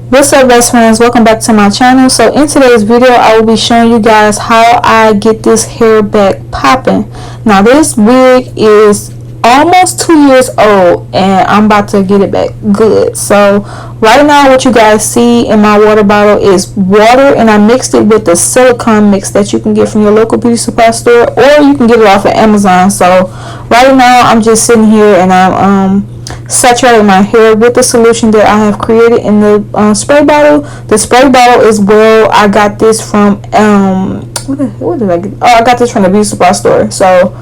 What's up, best friends? Welcome back to my channel. So in today's video I will be showing you guys how I get this hair back popping. Now this wig is almost 2 years old and I'm about to get it back good. So right now what you guys see in my water bottle is water, and I mixed it with the silicone mix that you can get from your local beauty supply store, or you can get it off of Amazon. So right now I'm just sitting here and I'm saturating my hair with the solution that I have created in the spray bottle. The spray bottle is I got this from what did I get? Oh, I got this from the beauty supply store. So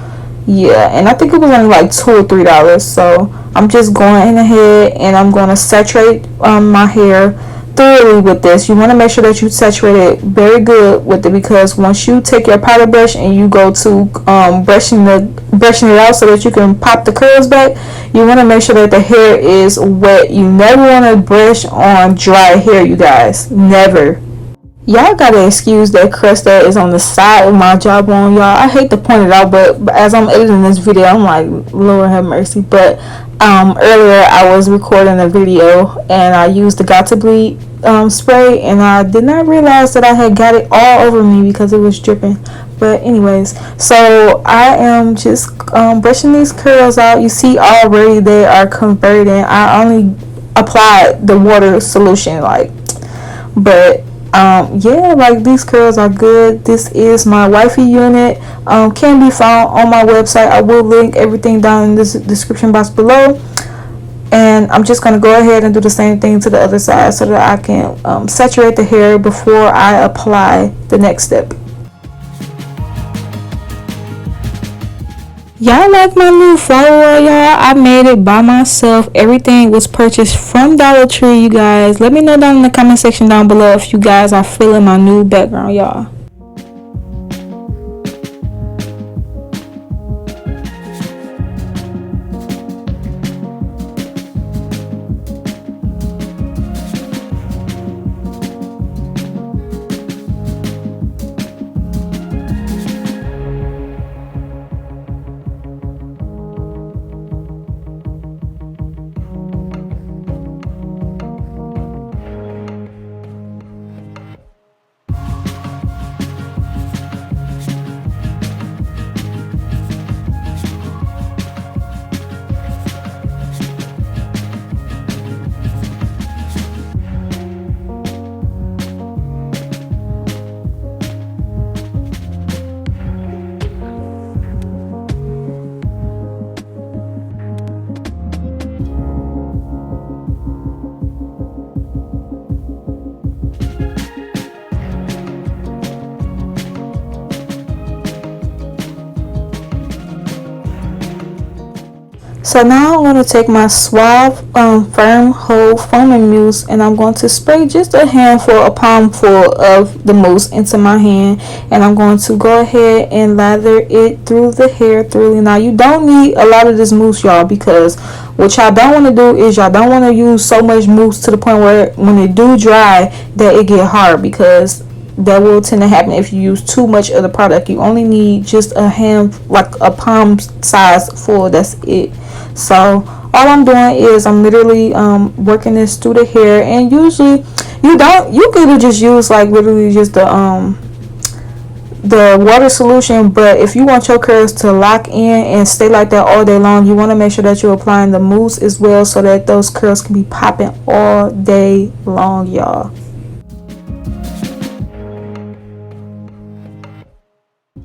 yeah, and I think it was only like $2 or $3. So I'm just going ahead and I'm going to saturate my hair thoroughly with this. You want to make sure that you saturate it very good with it, because once you take your powder brush and you go to brushing it out so that you can pop the curls back, you want to make sure that the hair is wet. You never want to brush on dry hair, you guys. Never. Y'all gotta excuse that crust that is on the side of my jawbone, y'all. I hate to point it out, but as I'm editing this video, I'm like, Lord have mercy. But earlier I was recording a video and I used the Got to Bleed spray, and I did not realize that I had got it all over me because it was dripping. But anyways, so I am just brushing these curls out. You see already they are converting. I only applied the water solution, but yeah, like these curls are good. This is my Wifey unit. Can be found on my website. I will link everything down in this description box below. And I'm just going to go ahead and do the same thing to the other side so that I can saturate the hair before I apply the next step. Y'all like my new flower, y'all? I made it by myself. Everything was purchased from Dollar Tree, you guys. Let me know down in the comment section down below if you guys are feeling my new background, y'all. So now I'm going to take my Suave Firm Hold Foaming Mousse, and I'm going to spray just a palmful of the mousse into my hand, and I'm going to go ahead and lather it through the hair thoroughly. Now you don't need a lot of this mousse, y'all, because what y'all don't want to do is y'all don't want to use so much mousse to the point where when it do dry that it get hard, because that will tend to happen if you use too much of the product. You only need just a hand, like a palm size full. That's it. So all I'm doing is I'm literally working this through the hair, and usually you could just use like literally just the water solution, but if you want your curls to lock in and stay like that all day long, you want to make sure that you're applying the mousse as well so that those curls can be popping all day long, y'all.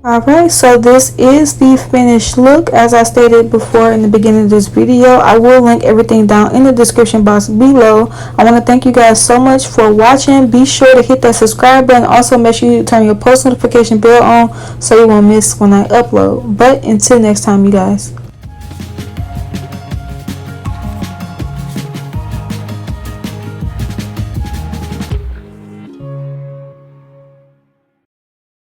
Alright, so this is the finished look. As I stated before in the beginning of this video, I will link everything down in the description box below. I want to thank you guys so much for watching. Be sure to hit that subscribe button. Also make sure you turn your post notification bell on so you won't miss when I upload. But until next time, you guys.